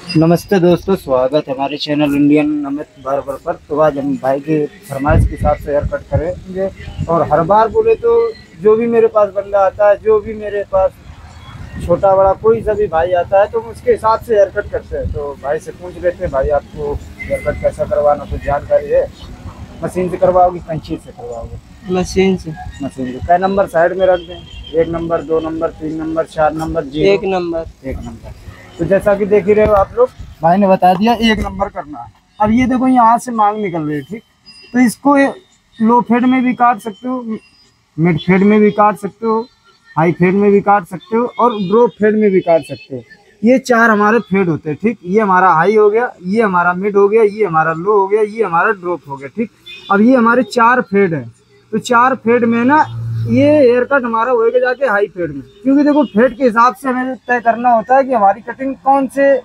नमस्ते दोस्तों, स्वागत है हमारे चैनल इंडियन अमित बार्बर पर। तो आज हम भाई की फरमाइश के हिसाब से हेयर कट करेंगे। और हर बार बोले तो जो भी मेरे पास बंदा आता है, जो भी मेरे पास छोटा बड़ा कोई सा भी भाई आता है, तो उसके हिसाब से हेयर कट करते हैं। तो भाई से पूछ लेते हैं, भाई आपको हेयर कट कैसा करवाना, कुछ जानकारी है? मशीन से करवाओगे, कैंची से करवाओगे? मशीन से। मशीन से। कै नंबर साइड में रख दें? 1 number, 2 number, 3 number, 4 number, 0? 1 number. 1 number. तो जैसा कि देख ही रहे हो आप लोग, भाई ने बता दिया 1 नंबर करना है। अब ये देखो यहाँ से मांग निकल रही है, ठीक? तो इसको लो फेड में भी काट सकते हो, मिड फेड में भी काट सकते हो, हाई फेड में भी काट सकते हो और ड्रॉप फेड में भी काट सकते हो। ये 4 हमारे फेड होते हैं, ठीक? ये हमारा हाई हो गया, ये हमारा मिड हो गया, ये हमारा लो हो गया, ये हमारा ड्रॉप हो गया, ठीक? अब ये हमारे 4 फेड है। तो 4 फेड में ना ये हेयर कट हमारा होएगा जाके हाई फेड में, क्योंकि देखो फेड के हिसाब से हमें तय करना होता है कि हमारी कटिंग कौन से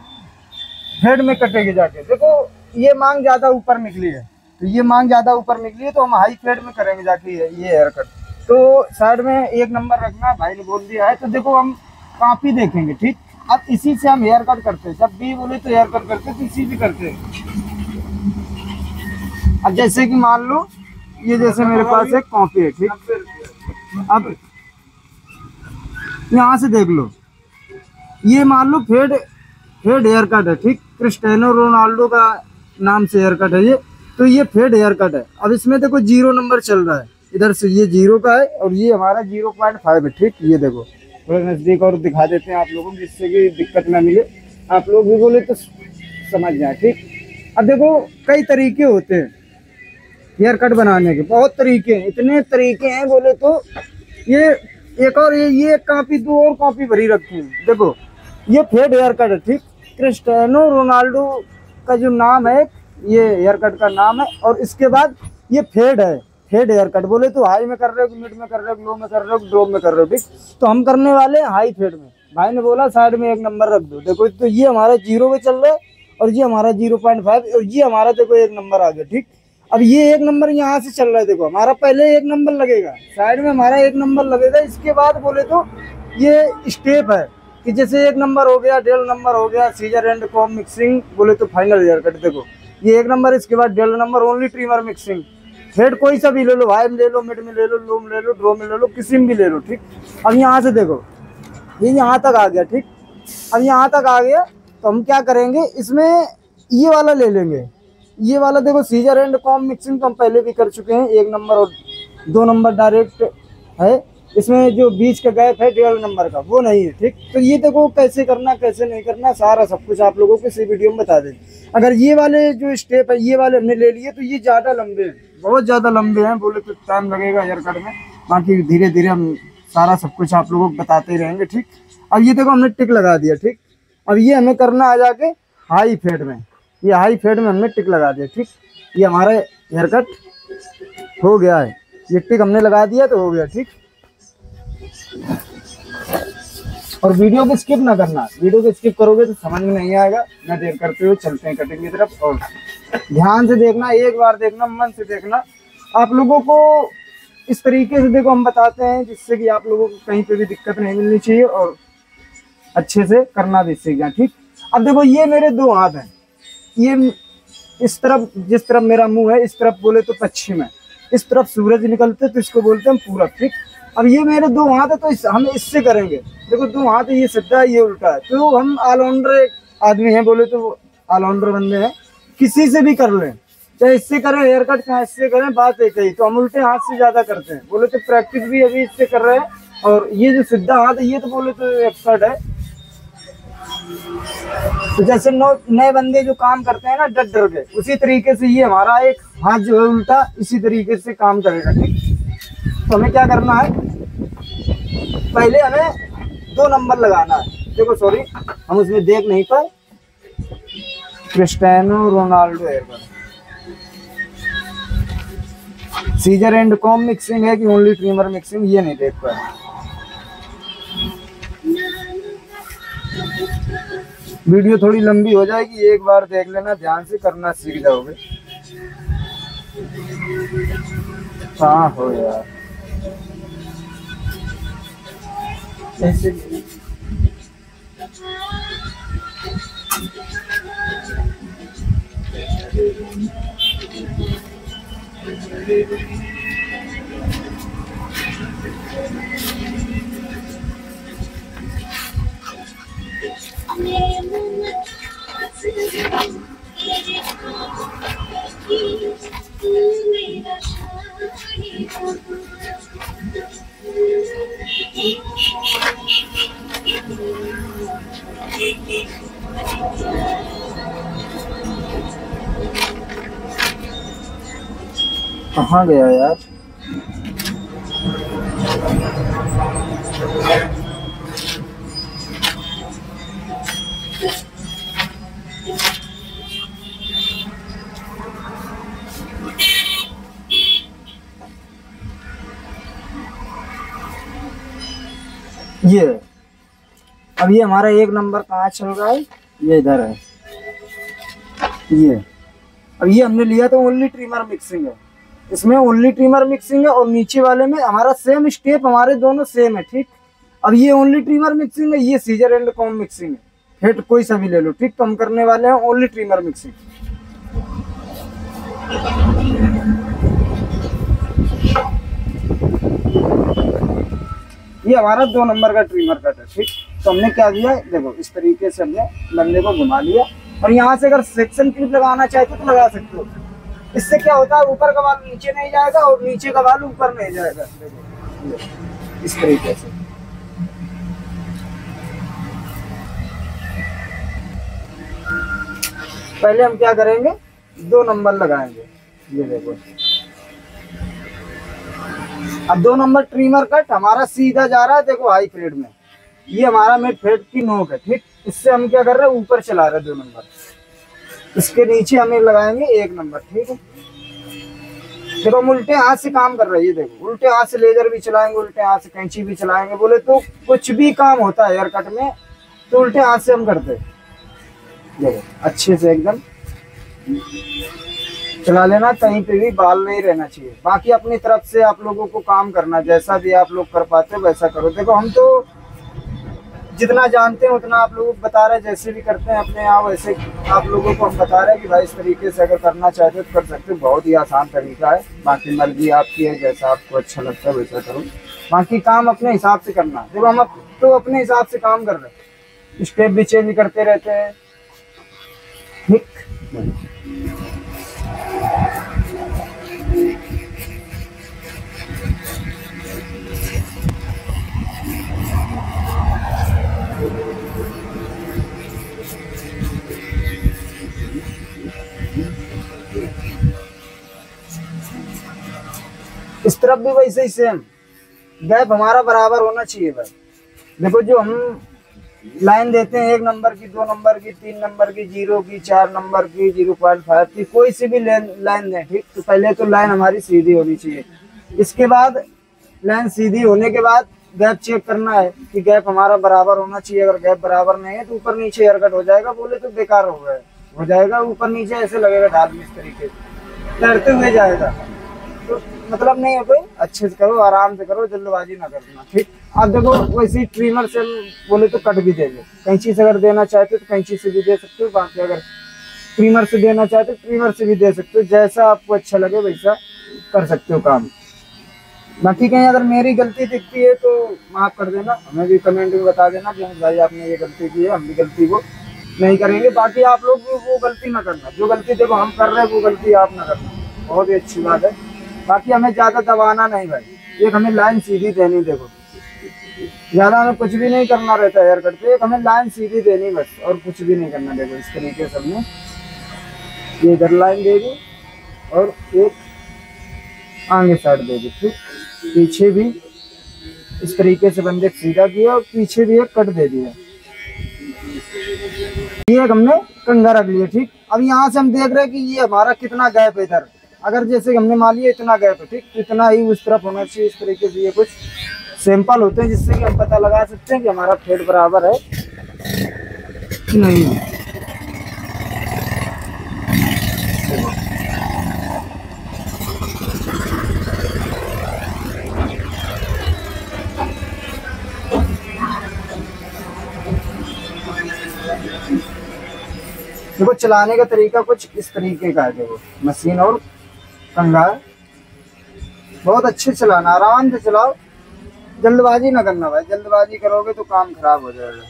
फेड में कटेगी जाके। देखो ये मांग ज्यादा ऊपर निकली है, तो ये मांग ज्यादा ऊपर निकली है, तो हम हाई फेड में करेंगे जाके ये हेयर कट। तो साइड में 1 नंबर रखना, भाई ने बोल दिया है। तो देखो हम काफी देखेंगे, ठीक? अब इसी से हम हेयर कट करते हैं, जब भी बोले तो हेयर कट करते हैं, तो इसी भी करते हैं। अब जैसे कि मान लो ये जैसे मेरे पास एक कॉपी है, ठीक? अब यहाँ से देख लो, ये मान लो फेड हेयर कट है, ठीक? क्रिस्टियानो रोनाल्डो का नाम से हेयर कट है ये। तो ये फेड हेयर कट है। अब इसमें देखो 0 नंबर चल रहा है, इधर से ये 0 का है और ये हमारा 0.5 है, ठीक? ये देखो थोड़ा नजदीक और दिखा देते हैं आप लोगों को, जिससे कि दिक्कत ना मिले, आप लोग भी बोले तो समझ जाए, ठीक? अब देखो कई तरीके होते हैं हेयर कट बनाने के, बहुत तरीके हैं, इतने तरीके हैं बोले तो। ये एक और ये कॉपी, 2 और कॉपी भरी रखी है। देखो ये फेड हेयर कट है, ठीक? क्रिस्टियानो रोनाल्डो का जो नाम है, ये हेयर कट का नाम है। और इसके बाद ये फेड है, फेड हेयर कट। बोले तो हाई में कर रहे हो, मिड में कर रहे हो, लो में कर रहे हो, ड्रॉप में कर रहे हो, ठीक? तो हम करने वाले हाई फेड में। भाई ने बोला साइड में 1 नंबर रख दो। देखो तो ये हमारा 0 पे चल रहा है और ये हमारा 0.5 और ये हमारा देखो 1 नंबर आ गया, ठीक? अब ये 1 नंबर यहाँ से चल रहा है, देखो हमारा पहले 1 नंबर लगेगा, साइड में हमारा 1 नंबर लगेगा। इसके बाद बोले तो ये स्टेप है कि जैसे 1 नंबर हो गया, 1.5 नंबर हो गया, सीजर एंड कॉम मिक्सिंग, बोले तो फाइनल हेयर कट। देखो ये 1 नंबर, इसके बाद 1.5 number only trimmer mixing. Head कोई सा भी ले लो, हाई में ले लो, मिड में ले लो, लो में ले लो, ड्रो में ले लो, किसी में भी ले लो, ठीक? अब यहाँ से देखो ये यहाँ तक आ गया, ठीक? अब यहाँ तक आ गया तो हम क्या करेंगे, इसमें ये वाला ले लेंगे। ये वाला देखो सीजर एंड कॉम मिक्सिंग तो हम पहले भी कर चुके हैं, 1 नंबर और 2 नंबर डायरेक्ट है। इसमें जो बीच का गैप है 1.5 नंबर का, वो नहीं है, ठीक? तो ये देखो कैसे करना, कैसे नहीं करना, सारा सब कुछ आप लोगों को इसी वीडियो में बता देंगे। अगर ये वाले जो स्टेप है ये वाले हमने ले लिए, तो ये ज़्यादा लंबे हैं, बहुत ज़्यादा लंबे हैं, बोले तो टाइम लगेगा हेयर कट में। बाकी धीरे धीरे हम सारा सब कुछ आप लोगों को बताते रहेंगे, ठीक? अब ये देखो हमने टिक लगा दिया, ठीक? अब ये हमें करना आ जाके हाई फेड में। ये हाई फेड में हमने टिक लगा दिया, ठीक? ये हमारा हेयर कट हो गया है, ये टिक हमने लगा दिया तो हो गया, ठीक? और वीडियो को स्किप ना करना, वीडियो को स्किप करोगे तो समझ में नहीं आएगा। ना देर करते हुए चलते हैं कटिंग की तरफ, और ध्यान से देखना, एक बार देखना, मन से देखना। आप लोगों को इस तरीके से देखो हम बताते हैं, जिससे कि आप लोगों को कहीं पे भी दिक्कत नहीं मिलनी चाहिए और अच्छे से करना भी सीख जाए, ठीक? अब देखो ये मेरे 2 हाथ हैं, ये इस तरफ, जिस तरफ मेरा मुंह है इस तरफ बोले तो पश्चिम है, इस तरफ सूरज निकलते तो इसको बोलते हैं पूरब, ठीक? अब ये मेरे 2 हाथ है, तो हम इससे करेंगे। देखो 2 हाथ है, ये सीधा है, ये उल्टा है। तो हम ऑलराउंडर आदमी हैं, बोले तो ऑलराउंडर बंदे हैं, किसी से भी कर लें, चाहे इससे करें हेयर कट, चाहे इससे करें, बात एक ही। तो हम उल्टे हाथ से ज्यादा करते हैं, बोले तो प्रैक्टिस भी अभी इससे कर रहे हैं। और ये जो सीधा हाथ है ये तो बोले तो एक्सपर्ट है। तो जैसे नए बंदे जो काम करते हैं ना डर डर के, उसी तरीके से ये हमारा एक हाथ जो है उल्टा इसी तरीके से काम करेगा, ठीक? तो हमें क्या करना है, पहले हमें 2 नंबर लगाना है। देखो सॉरी हम उसमें देख नहीं पाए, Cristiano Ronaldo hair cut, scissor and comb mixing है कि ओनली ट्रिमर मिक्सिंग, ये नहीं देख पाए। वीडियो थोड़ी लंबी हो जाएगी, एक बार देख लेना, ध्यान से करना सीख जाओगे। हाँ हो यार ऐसे कहाँ गया यार? ये अब ये हमारा एक नंबर कहाँ चल रहा है? ये इधर है। ये अब ये हमने लिया तो ओनली ट्रिमर मिक्सिंग है, इसमें ओनली ट्रिमर मिक्सिंग है और नीचे वाले में हमारा सेम स्टेप, हमारे दोनों सेम है। ठीक, अब ये ओनली ट्रिमर मिक्सिंग है, ये सीजर एंड कॉम मिक्सिंग है। हेड कोई सा भी ले लो, ठीक। कम करने वाले हैं ओनली ट्रिमर मिक्सिंग। ये हमारा 2 नंबर का ट्रिमर कट है, ठीक। तो हमने क्या किया, देखो इस तरीके से हमने बंदे को घुमा लिया और यहाँ से अगर सेक्शन क्लिप लगाना चाहते तो लगा सकते हो। इससे क्या होता है, ऊपर का बाल नीचे नहीं जाएगा और नीचे का बाल ऊपर नहीं जाएगा। देखो इस तरीके से। पहले हम क्या करेंगे, 2 नंबर लगाएंगे। ये देखो, अब 2 नंबर ट्रिमर कट हमारा सीधा जा रहा है, देखो हाई फेड में। ये हमारा मिड फेड की नोक है, ठीक। इससे हम क्या कर रहे हैं, ऊपर चला रहे हैं 2 नंबर। इसके नीचे हमें लगाएंगे 1 नंबर, ठीक है। देखो हम उल्टे हाथ से काम कर रहे हैं। ये देखो उल्टे हाथ से लेजर भी चलाएंगे, उल्टे हाथ से कैंची भी चलाएंगे। बोले तो कुछ भी काम होता है हेयर कट में तो उल्टे हाथ से हम करते हैं। देखो अच्छे से एकदम चला लेना, कहीं पे भी बाल नहीं रहना चाहिए। बाकी अपनी तरफ से आप लोगों को काम करना, जैसा भी आप लोग कर पाते हो वैसा करो। देखो हम तो जितना जानते हैं उतना आप लोगों को बता रहे हैं, जैसे भी करते हैं अपने यहाँ वैसे आप लोगों को हम बता रहे हैं कि भाई इस तरीके से अगर करना चाहते हो तो कर सकते हो। बहुत ही आसान तरीका है, बाकी मर्जी आपकी है, जैसा आपको अच्छा लगता है वैसा करो। बाकी काम अपने हिसाब से करना। देखो हम तो अपने हिसाब से काम कर रहे हैं, स्टेप भी चेंज करते रहते हैं, ठीक। इस तरफ भी वैसे ही सेम, गैप हमारा बराबर होना चाहिए भाई। देखो जो हम लाइन देते हैं 1 नंबर की, 2 नंबर की, 3 नंबर की, 0 की, 4 नंबर की, 0.5 की, कोई सी भी लाइन दें, ठीक। तो पहले तो लाइन हमारी सीधी होनी चाहिए। इसके बाद लाइन सीधी होने के बाद गैप चेक करना है कि गैप हमारा बराबर होना चाहिए। अगर गैप बराबर नहीं है तो ऊपर नीचे हेयर कट हो जाएगा, बोले तो बेकार हो जाएगा। ऊपर नीचे ऐसे लगेगा ढाल में, इस तरीके से तैरते हुए जाएगा, तो मतलब नहीं है। कोई अच्छे से करो, आराम से करो, जल्दबाजी ना करना, ठीक। आप देखो वैसे ट्रिमर से बोले तो कट भी दे दो, कैंची से अगर देना चाहते हो तो कैंची से भी दे सकते हो। बाकी अगर ट्रिमर से देना चाहते हो ट्रिमर से भी दे सकते हो, जैसा आपको अच्छा लगे वैसा कर सकते हो काम। बाकी कहीं अगर मेरी गलती दिखती है तो माफ कर देना, हमें भी कमेंट में बता देना कि भाई आपने ये गलती की है, हम भी गलती को नहीं करेंगे। बाकी आप लोग भी वो गलती ना करना, जो गलती देखो हम कर रहे हैं वो गलती आप ना करना, बहुत ही अच्छी बात है। बाकी हमें ज़्यादा दबाना नहीं भाई, एक हमें लाइन सीधी देनी। देखो ज़्यादा हमें कुछ भी नहीं करना रहता है हेयर कट पे, एक हमें लाइन सीधी देनी बस, और कुछ भी नहीं करना। देखो इस तरीके से हमने ये इधर लाइन देगी और एक आगे साइड देगी, ठीक। पीछे भी इस तरीके से बंदे सीधा किया और पीछे भी एक कट दे दिया। ये हमने कंघा रख लिया, ठीक। अब यहाँ से हम देख रहे हैं कि ये हमारा कितना गैप है इधर। अगर जैसे हमने मान लिया इतना गैप है, ठीक, इतना ही उस तरफ होना चाहिए। इस तरीके से ये कुछ सैंपल होते हैं जिससे कि हम पता लगा सकते हैं कि हमारा फेड बराबर है कि नहीं है। देखो चलाने का तरीका कुछ इस तरीके का है। देखो मशीन और कंघा बहुत अच्छे चलाना, आराम से चलाओ, जल्दबाजी ना करना भाई, जल्दबाजी करोगे तो काम खराब हो जाएगा।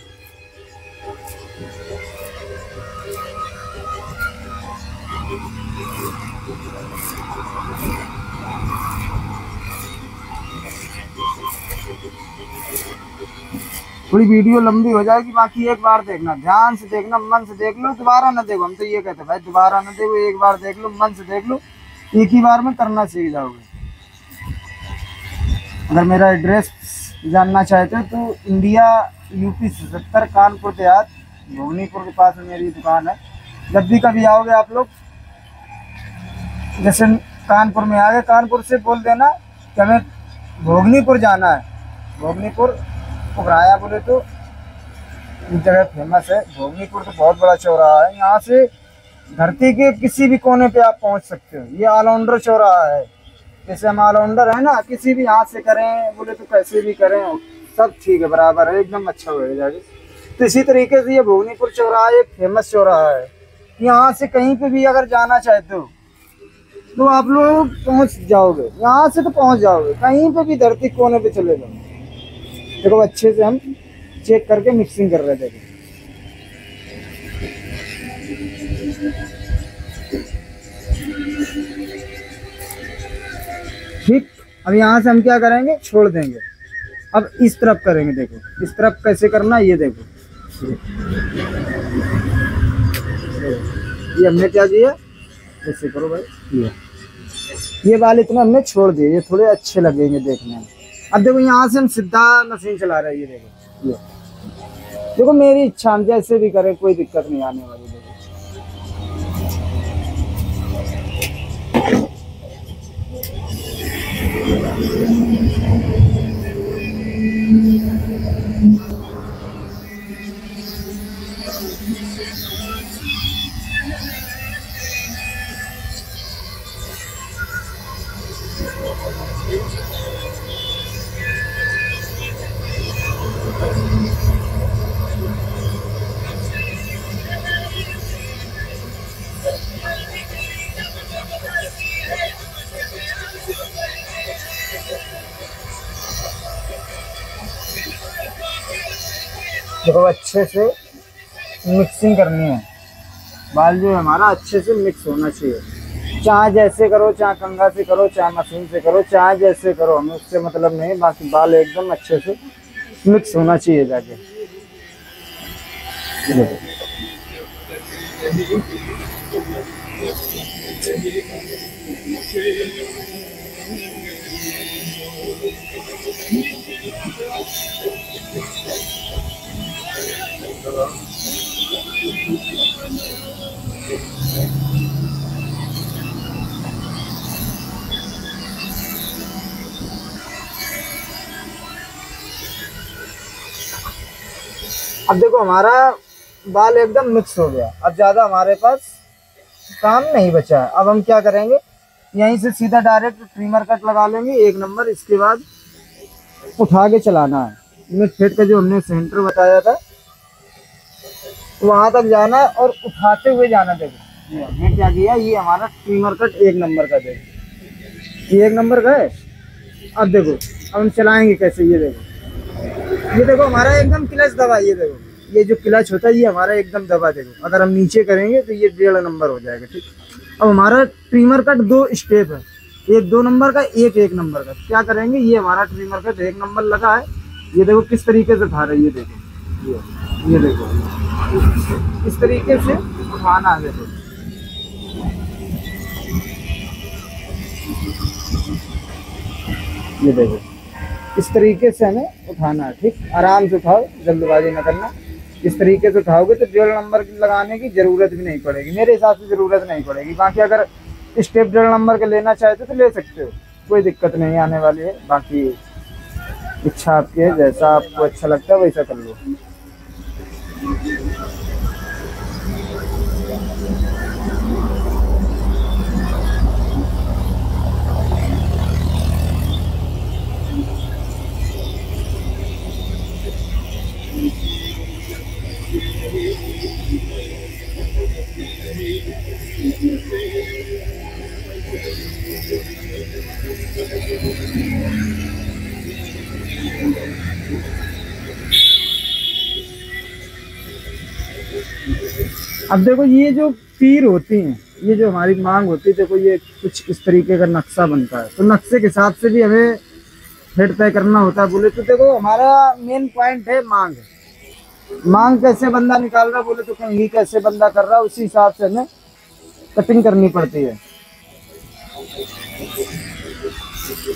थोड़ी वीडियो लंबी हो जाएगी, बाकी एक बार देखना, ध्यान से देखना, मन से देख लो, दोबारा ना देखो। हम तो ये कहते हैं भाई दोबारा ना देखो, एक बार देख लो, मन से देख लो, एक ही बार में करना सीख जाओगे। अगर मेरा एड्रेस जानना चाहते हो तो इंडिया यूपी 77 कानपुर देहात भोगनीपुर के पास में मेरी दुकान है। जब भी कभी आओगे आप लोग, जैसे कानपुर में आ गए, कानपुर से बोल देना कि हमें भोगनीपुर जाना है। भोगनीपुर उभराया बोले तो इस जगह फेमस है। भोगनीपुर तो बहुत बड़ा चौराहा है, यहाँ से धरती के किसी भी कोने पे आप पहुँच सकते हो। ये ऑलराउंडर चौराहा है, जैसे हम ऑलराउंडर है ना, किसी भी हाथ से करें बोले तो कैसे भी करें सब ठीक है, बराबर है, एकदम अच्छा हो जाएगा। तो इसी तरीके से ये भोगनीपुर चौराहा एक फेमस चौराहा है। यहाँ से कहीं पे भी अगर जाना चाहते हो तो आप लोग पहुँच जाओगे, यहाँ से तो पहुँच जाओगे, कहीं पे भी धरती कोने पे चले जाओ। देखो अच्छे से हम चेक करके मिक्सिंग कर रहे थे। ठीक, अब यहाँ से हम क्या करेंगे, छोड़ देंगे। अब इस तरफ करेंगे, देखो इस तरफ कैसे करना है, ये देखो ये हमने क्या किया, ऐसे करो भाई, ये बाल इतने हमने छोड़ दिए, ये थोड़े अच्छे लगेंगे देखने में। अब देखो यहाँ से हम सीधा मशीन चला रहे हैं, ये देखो, ये देखो मेरी इच्छा, हम जैसे भी करें कोई दिक्कत नहीं आने वाली। देखो देखो अच्छे से मिक्सिंग करनी है, बाल जो है हमारा अच्छे से मिक्स होना चाहिए। चाहे जैसे करो, चाहे कंघा से करो, चाहे मशीन से करो, चाहे जैसे करो, हमें उससे मतलब नहीं, बाकी बाल एकदम अच्छे से मिक्स होना चाहिए जाके। अब देखो हमारा बाल एकदम मिक्स हो गया, अब ज़्यादा हमारे पास काम नहीं बचा है। अब हम क्या करेंगे, यहीं से सीधा डायरेक्ट ट्रिमर कट लगा लेंगे 1 नंबर। इसके बाद उठा के चलाना है, मिड फेट का जो हमने सेंटर बताया था वहाँ तक जाना है और उठाते हुए जाना। देखो हमने क्या किया, ये हमारा ट्रिमर कट 1 नंबर का, देखो ये 1 नंबर का है। अब देखो अब हम चलाएंगे कैसे, ये देखो हमारा एकदम क्लच दबा, ये देखो ये जो क्लच होता है ये हमारा एकदम दबा। देखो अगर हम नीचे करेंगे तो ये 1.5 नंबर हो जाएगा। ठीक, अब हमारा ट्रिमर कट 2 स्टेप है, एक 2 नंबर का, एक 1 नंबर का। क्या करेंगे, ये हमारा ट्रिमर कट 1 नंबर लगा है, ये देखो किस तरीके से उठा रहा है, ये देखो ये देखो इस तरीके से उठाना है। देखो ये देखो इस तरीके से हमें उठाना है। ठीक, आराम से उठाओ, जल्दबाजी न करना। इस तरीके से उठाओगे तो 1.5 नंबर लगाने की जरूरत भी नहीं पड़ेगी, मेरे हिसाब से जरूरत नहीं पड़ेगी। बाकी अगर स्टेप 1.5 नंबर के लेना चाहते तो ले सकते हो, कोई दिक्कत नहीं आने वाली है। बाकी इच्छा आपकी है, जैसा आपको अच्छा लगता है वैसा कर लो। अब देखो ये जो तीर होती हैं, ये जो हमारी मांग होती है, देखो ये कुछ इस तरीके का नक्शा बनता है, तो नक्शे के हिसाब से भी हमें हेड तय करना होता है। बोले तो देखो हमारा मेन पॉइंट है मांग। मांग कैसे बंदा निकाल रहा बोले तो कंघी कैसे बंदा कर रहा है, उसी हिसाब से हमें कटिंग करनी पड़ती है।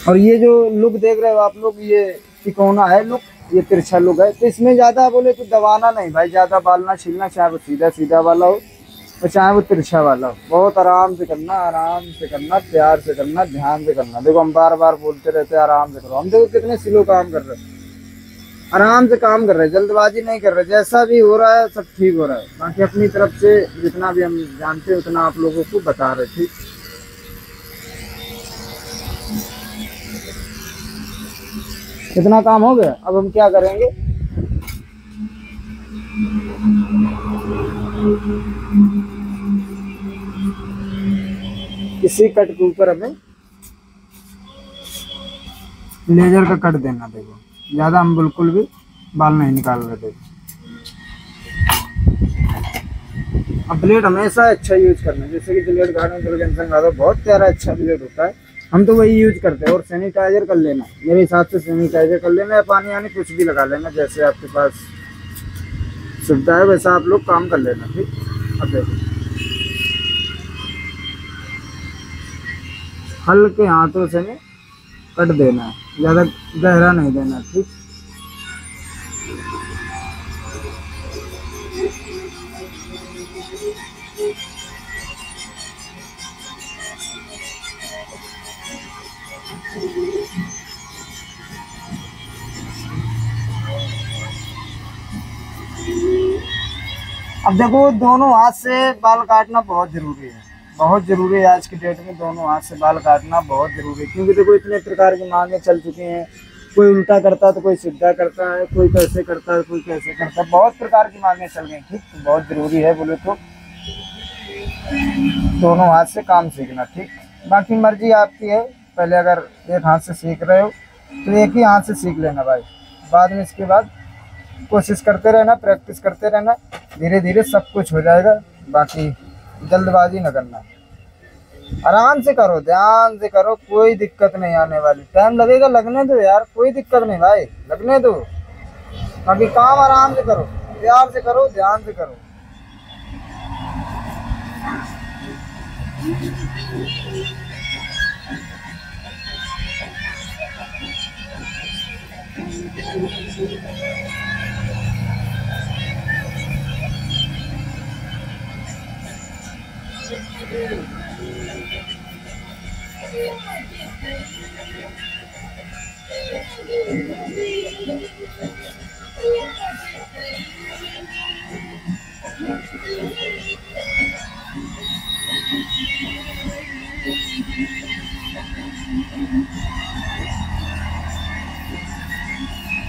और ये जो लुक देख रहे हो आप लोग, ये तिकोना है लुक, ये तिरछा लुक है। तो इसमें ज्यादा बोले तो दबाना नहीं भाई, ज्यादा बालना छीलना, चाहे वो सीधा सीधा वाला हो और चाहे वो तिरछा वाला हो, बहुत आराम से करना, आराम से करना, प्यार से करना, ध्यान से करना। देखो हम बार बार बोलते रहते हैं आराम से करो, हम देखो कितने स्लो काम कर रहे हैं, आराम से काम कर रहे हैं, जल्दबाजी नहीं कर रहे। जैसा भी हो रहा है सब ठीक हो रहा है, बाकी अपनी तरफ से जितना भी हम जानते हैं उतना आप लोगों को बता रहे। ठीक, इतना काम हो गया। अब हम क्या करेंगे, इसी कट के ऊपर हमें लेजर का कट देना। देखो ज्यादा हम बिल्कुल भी बाल नहीं निकाल रहे थे। अब ब्लेड हमेशा अच्छा यूज करना, जैसे कि ब्लेड गार्डन जंक्शन का बहुत प्यारा अच्छा ब्लेड होता है, हम तो वही यूज करते हैं। और सैनिटाइजर कर लेना, मेरे हिसाब से सैनिटाइजर कर लेना, या पानी यानी कुछ भी लगा लेना, जैसे आपके पास सुविधा है वैसा आप लोग काम कर लेना। ठीक, अब देखो हल्के हाथों से कट देना है, ज्यादा गहरा नहीं देना। ठीक, अब देखो दोनों हाथ से बाल काटना बहुत जरूरी है, बहुत जरूरी है। आज की डेट में दोनों हाथ से बाल काटना बहुत जरूरी है, क्योंकि देखो इतने प्रकार की मांगे चल चुकी हैं। कोई उल्टा करता है तो कोई सीधा करता है, कोई कैसे करता है, कोई कैसे करता है, बहुत प्रकार की मांगे चल गई। ठीक, तो बहुत जरूरी है बोले तो दोनों हाथ से काम सीखना। ठीक, बाकी मर्जी आपकी है, पहले अगर एक हाथ से सीख रहे हो तो एक ही हाथ से सीख लेना भाई, बाद में इसके बाद कोशिश करते रहना, प्रैक्टिस करते रहना, धीरे धीरे सब कुछ हो जाएगा। बाकी जल्दबाजी न करना, आराम से करो, ध्यान से करो, कोई दिक्कत नहीं आने वाली। टाइम लगेगा, लगने दो यार, कोई दिक्कत नहीं भाई, लगने दो। बाकी काम आराम से करो, प्यार से करो, ध्यान से करो।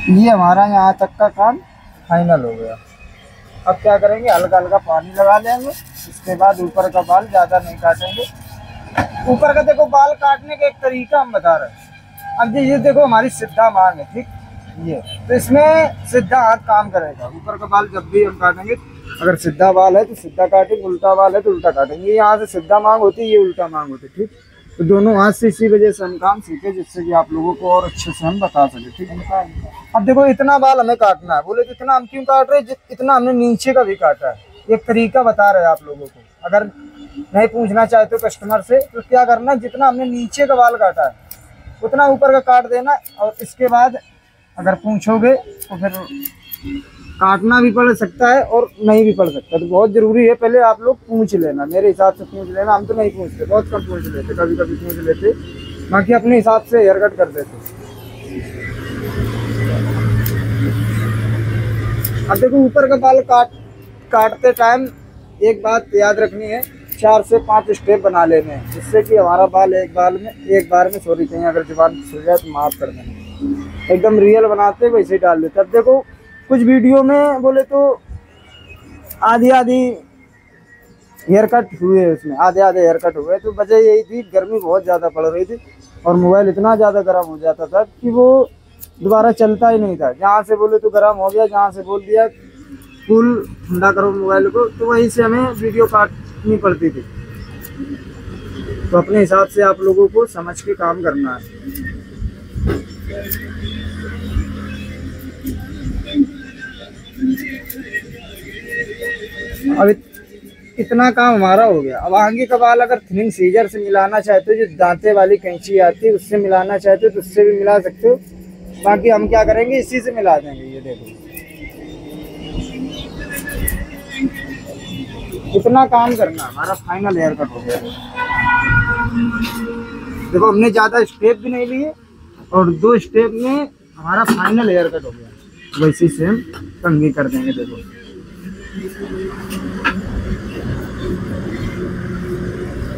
ये हमारा यहाँ तक का काम फाइनल हो गया। अब क्या करेंगे, हल्का हल्का पानी लगा लेंगे। इसके बाद ऊपर का बाल ज़्यादा नहीं काटेंगे। ऊपर का देखो बाल काटने का एक तरीका हम बता रहे हैं। अब ये देखो हमारी सीधा मांग है, ठीक, ये तो इसमें सीधा हाथ काम करेगा। ऊपर का बाल जब भी हम काटेंगे, अगर सीधा बाल है तो सीधा काटेंगे, उल्टा बाल है तो उल्टा काटेंगे। यहाँ से सीधा मांग होती है, ये उल्टा मांग होती है। ठीक, तो दोनों हाथ से इसी वजह से हम काम सीखे, जिससे कि आप लोगों को और अच्छे से हम बता सके। ठीक है, अब देखो इतना बाल हमें काटना है। बोले तो इतना हम क्यों काट रहे हैं, इतना हमने नीचे का भी काटा है। एक तरीका बता रहे हैं आप लोगों को, अगर नहीं पूछना चाहते तो कस्टमर से, तो क्या करना, जितना हमने नीचे का बाल काटा है उतना ऊपर का काट देना। और इसके बाद अगर पूछोगे तो फिर काटना भी पड़ सकता है और नहीं भी पड़ सकता। तो बहुत ज़रूरी है पहले आप लोग पूछ लेना, मेरे हिसाब से पूछ लेना। हम तो नहीं पूछते, बहुत कम पूछ लेते, कभी कभी पूछ लेते, बाकी अपने हिसाब से हेयर कट कर देते। अब देखो ऊपर का बाल काटते टाइम एक बात याद रखनी है, 4 से 5 स्टेप बना लेने हैं, जिससे कि हमारा बाल एक बार में सॉरी कहीं अगर जुबान छूट जाए तो माफ़ कर देना। एकदम रियल बनाते वैसे डाल देते। अब देखो कुछ वीडियो में बोले तो आधी हेयर कट हुए उसमें, आधे आधे हेयर कट हुए। तो वजह यही थी, गर्मी बहुत ज़्यादा पड़ रही थी और मोबाइल इतना ज़्यादा गर्म हो जाता था कि वो दोबारा चलता ही नहीं था। जहाँ से बोले तो गर्म हो गया, जहाँ से बोल दिया कूल ठंडा करो मोबाइल को, तो वहीं से हमें वीडियो काटनी पड़ती थी। तो अपने हिसाब से आप लोगों को समझ के काम करना है। अब इतना काम हमारा हो गया। अब आगे का बाल अगर थिनिंग सीजर से मिलाना चाहते हो, जो दांते वाली कैंची आती है उससे मिलाना चाहते हो तो उससे भी मिला सकते हो। बाकी हम क्या करेंगे, इसी से मिला देंगे। ये देखो इतना काम करना, हमारा फाइनल हेयर कट हो गया। देखो हमने ज़्यादा स्टेप भी नहीं लिए और 2 स्टेप में हमारा फाइनल हेयर कट हो गया। वैसे सेम कंघी कर देंगे। देखो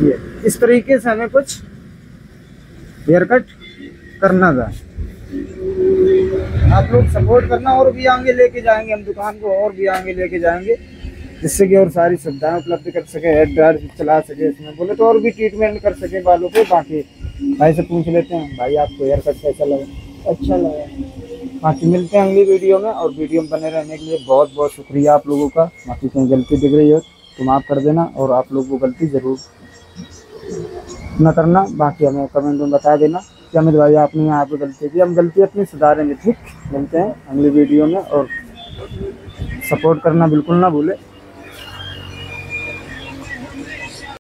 ये इस तरीके से हमें कुछ हेयर कट करना था। आप लोग सपोर्ट करना, और भी आगे लेके जाएंगे हम दुकान को, और भी आगे लेके जाएंगे जिससे कि और सारी सुविधाएं उपलब्ध कर सके, हेयर ड्रायर चला सके, इसमें बोले तो और भी ट्रीटमेंट कर सके बालों पे। बाकी भाई से पूछ लेते हैं, भाई आपको हेयर कट कैसा लगा? अच्छा लगा। बाकी मिलते हैं अगली वीडियो में, और वीडियो में बने रहने के लिए बहुत बहुत शुक्रिया आप लोगों का। बाकी कहीं गलती दिख रही हो तो माफ़ कर देना, और आप लोगों को गलती ज़रूर न करना। बाकी हमें कमेंट में बता देना कि अमित भाई आपने यहाँ पे गलती की, हम गलती अपनी सुधारेंगे। ठीक, मिलते हैं अगली वीडियो में, और सपोर्ट करना बिल्कुल ना भूले।